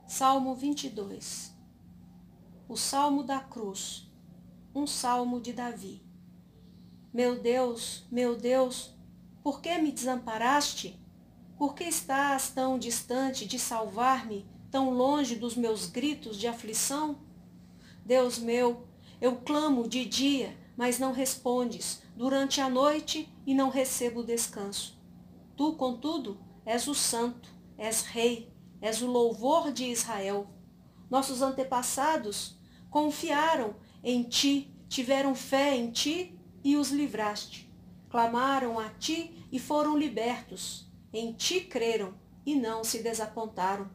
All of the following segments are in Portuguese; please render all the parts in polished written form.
Salmo 22. O Salmo da Cruz, um salmo de Davi. Meu Deus, por que me desamparaste? Por que estás tão distante de salvar-me, tão longe dos meus gritos de aflição? Deus meu, eu clamo de dia, mas não respondes, durante a noite e não recebo descanso. Tu, contudo, és o Santo, és Rei, és o louvor de Israel. Nossos antepassados confiaram em ti, tiveram fé em ti e os livraste. Clamaram a ti e foram libertos. Em ti creram e não se desapontaram.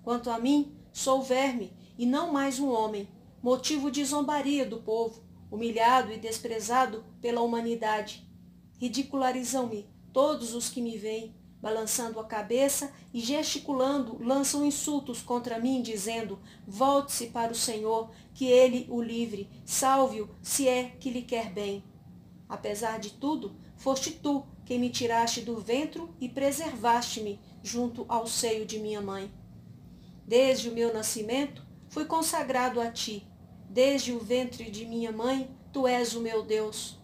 Quanto a mim, sou verme e não mais um homem, motivo de zombaria do povo, humilhado e desprezado pela humanidade. Ridicularizam-me todos os que me veem, balançando a cabeça e gesticulando, lançam insultos contra mim, dizendo: volte-se para o Senhor, que ele o livre, salve-o, se é que lhe quer bem. Apesar de tudo, foste tu quem me tiraste do ventre e preservaste-me junto ao seio de minha mãe. Desde o meu nascimento, fui consagrado a ti. Desde o ventre de minha mãe, tu és o meu Deus.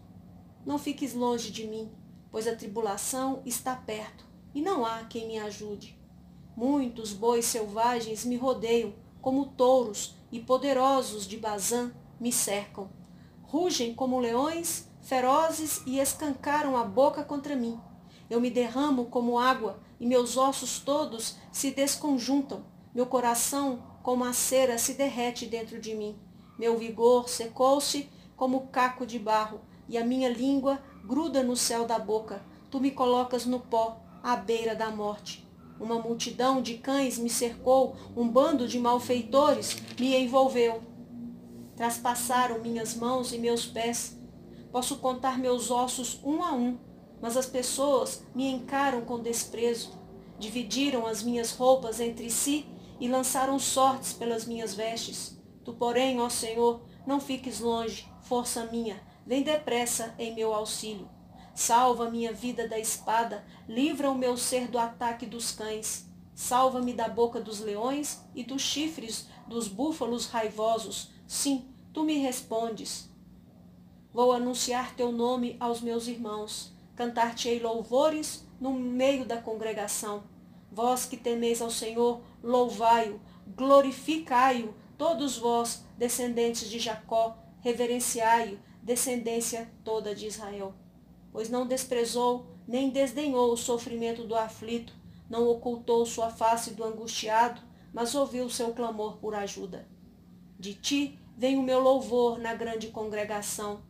Não fiques longe de mim, pois a tribulação está perto e não há quem me ajude. Muitos bois selvagens me rodeiam, como touros, e poderosos de Bazã me cercam. Rugem como leões ferozes e escancaram a boca contra mim. Eu me derramo como água e meus ossos todos se desconjuntam. Meu coração, como a cera, se derrete dentro de mim. Meu vigor secou-se como caco de barro e a minha língua gruda no céu da boca. Tu me colocas no pó, à beira da morte. Uma multidão de cães me cercou, um bando de malfeitores me envolveu. Traspassaram minhas mãos e meus pés. Posso contar meus ossos um a um, mas as pessoas me encaram com desprezo. Dividiram as minhas roupas entre si e lançaram sortes pelas minhas vestes. Tu, porém, ó Senhor, não fiques longe, força minha, vem depressa em meu auxílio. Salva minha vida da espada, livra o meu ser do ataque dos cães. Salva-me da boca dos leões e dos chifres dos búfalos raivosos. Sim, tu me respondes. Vou anunciar teu nome aos meus irmãos, cantar-te-ei louvores no meio da congregação. Vós que temeis ao Senhor, louvai-o, glorificai-o, todos vós, descendentes de Jacó, reverenciai-o, descendência toda de Israel. Pois não desprezou, nem desdenhou o sofrimento do aflito, não ocultou sua face do angustiado, mas ouviu seu clamor por ajuda. De ti vem o meu louvor na grande congregação.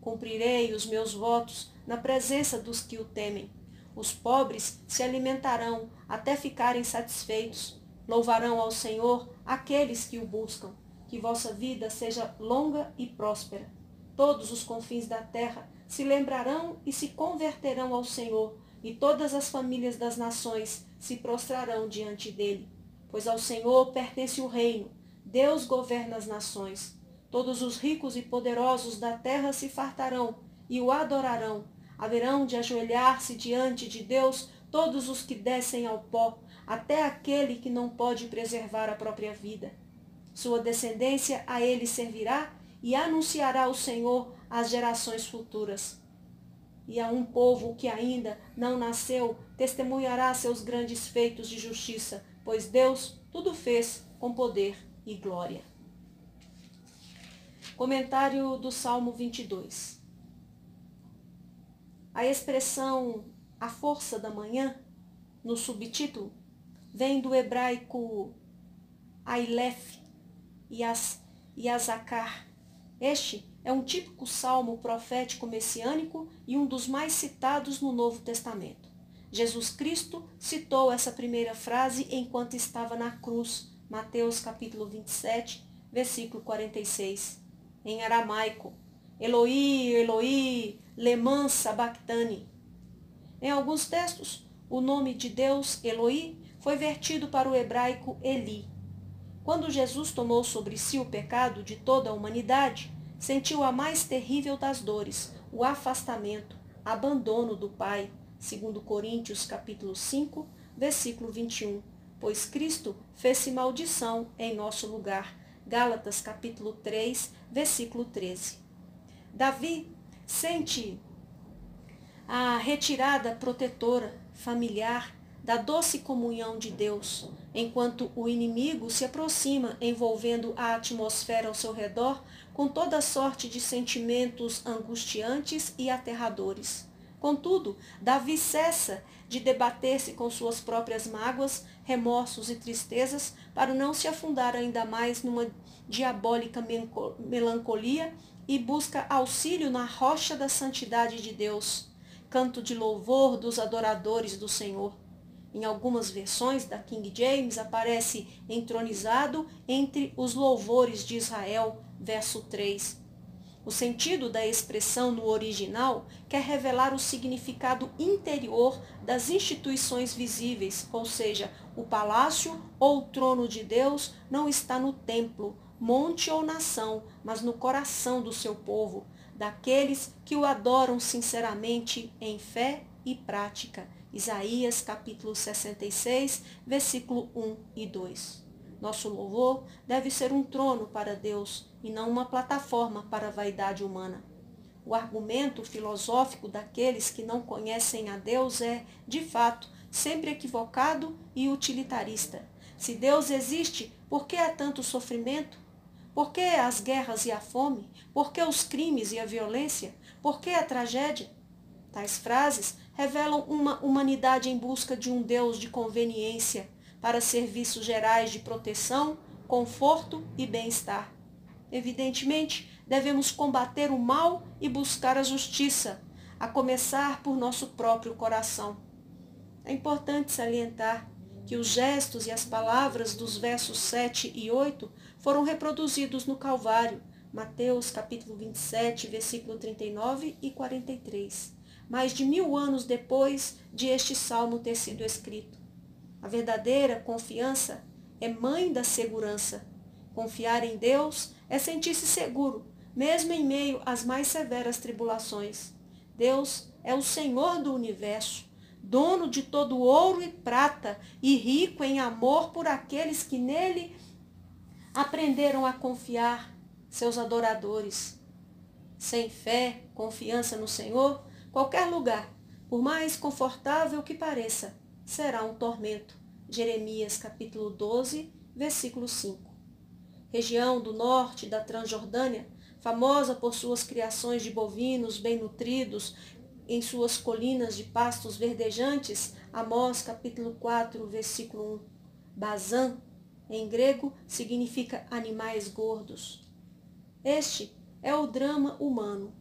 Cumprirei os meus votos na presença dos que o temem. Os pobres se alimentarão até ficarem satisfeitos. Louvarão ao Senhor aqueles que o buscam. Que vossa vida seja longa e próspera. Todos os confins da terra se lembrarão e se converterão ao Senhor, e todas as famílias das nações se prostrarão diante dele. Pois ao Senhor pertence o reino, Deus governa as nações. Todos os ricos e poderosos da terra se fartarão e o adorarão. Haverão de ajoelhar-se diante de Deus todos os que descem ao pó, até aquele que não pode preservar a própria vida. Sua descendência a ele servirá e anunciará o Senhor às gerações futuras. E a um povo que ainda não nasceu, testemunhará seus grandes feitos de justiça, pois Deus tudo fez com poder e glória. Comentário do Salmo 22. A expressão a força da manhã, no subtítulo, vem do hebraico Ailef e Azacar. Este é um típico salmo profético messiânico e um dos mais citados no Novo Testamento. Jesus Cristo citou essa primeira frase enquanto estava na cruz, Mateus capítulo 27, versículo 46. Em aramaico, Eloi, Eloi, lema sabachthani. Em alguns textos, o nome de Deus, Eloi, foi vertido para o hebraico Eli. Quando Jesus tomou sobre si o pecado de toda a humanidade, sentiu a mais terrível das dores, o afastamento, abandono do Pai, segundo Coríntios capítulo 5, versículo 21, pois Cristo fez-se maldição em nosso lugar. Gálatas capítulo 3, versículo 13. Davi sente a retirada protetora, familiar, da doce comunhão de Deus, enquanto o inimigo se aproxima, envolvendo a atmosfera ao seu redor com toda sorte de sentimentos angustiantes e aterradores. Contudo, Davi cessa de debater-se com suas próprias mágoas, remorsos e tristezas para não se afundar ainda mais numa diabólica melancolia e busca auxílio na rocha da santidade de Deus, canto de louvor dos adoradores do Senhor. Em algumas versões da King James aparece entronizado entre os louvores de Israel, verso 3. O sentido da expressão no original quer revelar o significado interior das instituições visíveis, ou seja, o palácio ou o trono de Deus não está no templo, monte ou nação, mas no coração do seu povo, daqueles que o adoram sinceramente em fé e prática. Isaías capítulo 66, versículo 1 e 2. Nosso louvor deve ser um trono para Deus e não uma plataforma para a vaidade humana. O argumento filosófico daqueles que não conhecem a Deus é, de fato, sempre equivocado e utilitarista. Se Deus existe, por que há tanto sofrimento? Por que as guerras e a fome? Por que os crimes e a violência? Por que a tragédia? Tais frases revelam uma humanidade em busca de um Deus de conveniência para serviços gerais de proteção, conforto e bem-estar. Evidentemente, devemos combater o mal e buscar a justiça, a começar por nosso próprio coração. É importante salientar que os gestos e as palavras dos versos 7 e 8 foram reproduzidos no Calvário, Mateus capítulo 27, versículo 39 e 43, mais de 1000 anos depois de este salmo ter sido escrito. A verdadeira confiança é mãe da segurança. Confiar em Deus é sentir-se seguro, mesmo em meio às mais severas tribulações. Deus é o Senhor do universo, dono de todo ouro e prata e rico em amor por aqueles que nele aprenderam a confiar, seus adoradores. Sem fé, confiança no Senhor, qualquer lugar, por mais confortável que pareça, será um tormento. Jeremias capítulo 12, versículo 5. Região do norte da Transjordânia, famosa por suas criações de bovinos bem nutridos, em suas colinas de pastos verdejantes, Amós capítulo 4, versículo 1. Bazã, em grego, significa animais gordos. Este é o drama humano.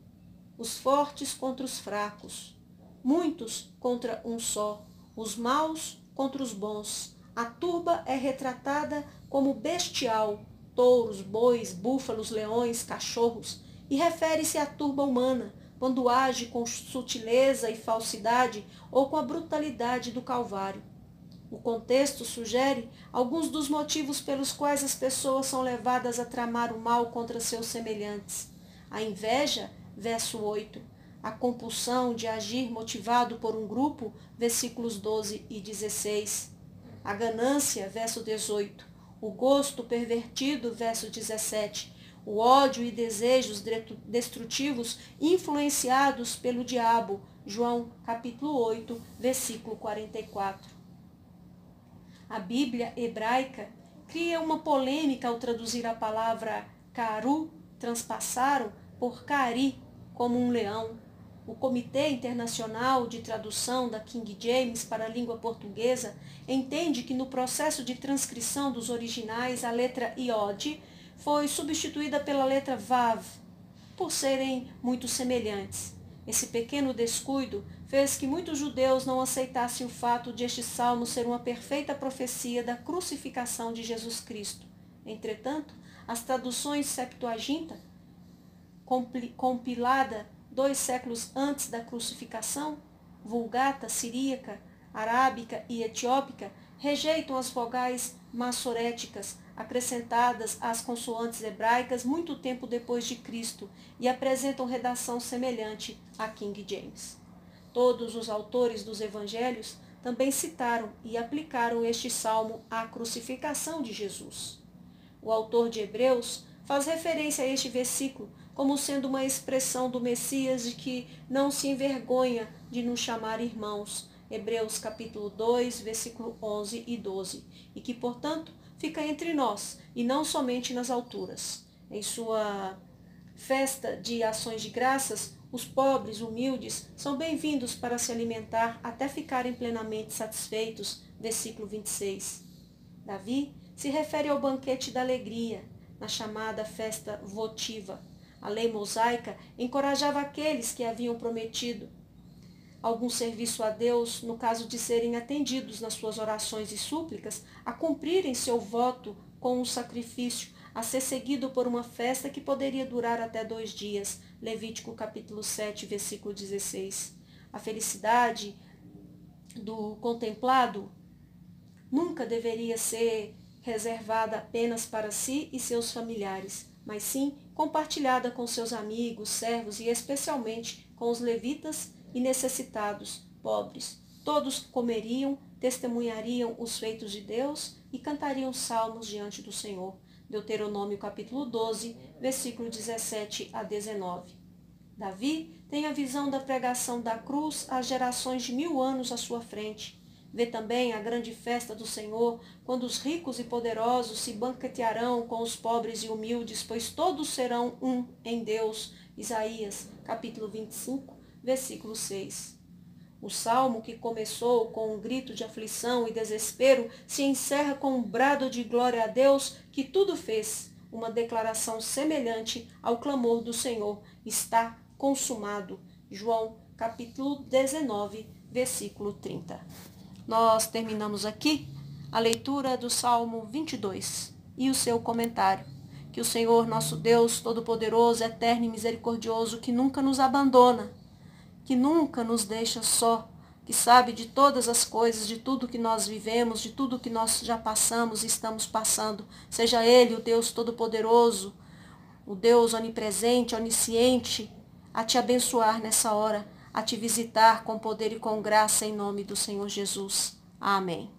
Os fortes contra os fracos, muitos contra um só, os maus contra os bons. A turba é retratada como bestial, touros, bois, búfalos, leões, cachorros, e refere-se à turba humana, quando age com sutileza e falsidade ou com a brutalidade do Calvário. O contexto sugere alguns dos motivos pelos quais as pessoas são levadas a tramar o mal contra seus semelhantes. A inveja, verso 8. A compulsão de agir motivado por um grupo, versículos 12 e 16. A ganância, verso 18. O gosto pervertido, verso 17. O ódio e desejos destrutivos influenciados pelo diabo, João capítulo 8, versículo 44. A Bíblia hebraica cria uma polêmica ao traduzir a palavra caru, transpassaram, por cari, como um leão. O Comitê Internacional de Tradução da King James para a língua portuguesa entende que no processo de transcrição dos originais a letra iod foi substituída pela letra vav, por serem muito semelhantes. Esse pequeno descuido fez que muitos judeus não aceitassem o fato de este salmo ser uma perfeita profecia da crucificação de Jesus Cristo. Entretanto, as traduções Septuaginta, compilada 2 séculos antes da crucificação, Vulgata, Siríaca, Arábica e Etiópica, rejeitam as vogais massoréticas acrescentadas às consoantes hebraicas muito tempo depois de Cristo e apresentam redação semelhante a King James. Todos os autores dos evangelhos também citaram e aplicaram este salmo à crucificação de Jesus. O autor de Hebreus faz referência a este versículo como sendo uma expressão do Messias de que não se envergonha de nos chamar irmãos, Hebreus capítulo 2, versículo 11 e 12, e que, portanto, fica entre nós e não somente nas alturas. Em sua festa de ações de graças, os pobres, humildes, são bem-vindos para se alimentar até ficarem plenamente satisfeitos, versículo 26. Davi se refere ao banquete da alegria, na chamada festa votiva. A lei mosaica encorajava aqueles que haviam prometido algum serviço a Deus, no caso de serem atendidos nas suas orações e súplicas, a cumprirem seu voto com um sacrifício, a ser seguido por uma festa que poderia durar até 2 dias. Levítico capítulo 7, versículo 16. A felicidade do contemplado nunca deveria ser reservada apenas para si e seus familiares, mas sim compartilhada com seus amigos, servos e especialmente com os levitas e necessitados, pobres. Todos comeriam, testemunhariam os feitos de Deus e cantariam salmos diante do Senhor. Deuteronômio capítulo 12, versículo 17 a 19. Davi tem a visão da pregação da cruz às gerações de 1000 anos à sua frente. Vê também a grande festa do Senhor, quando os ricos e poderosos se banquetearão com os pobres e humildes, pois todos serão um em Deus. Isaías capítulo 25, versículo 6. O salmo, que começou com um grito de aflição e desespero, se encerra com um brado de glória a Deus que tudo fez, uma declaração semelhante ao clamor do Senhor: está consumado. João capítulo 19, versículo 30. Nós terminamos aqui a leitura do Salmo 22 e o seu comentário. Que o Senhor, nosso Deus Todo-Poderoso, Eterno e Misericordioso, que nunca nos abandona, que nunca nos deixa só, que sabe de todas as coisas, de tudo que nós vivemos, de tudo que nós já passamos e estamos passando. Seja Ele o Deus Todo-Poderoso, o Deus onipresente, onisciente, a te abençoar nessa hora, a te visitar com poder e com graça em nome do Senhor Jesus. Amém.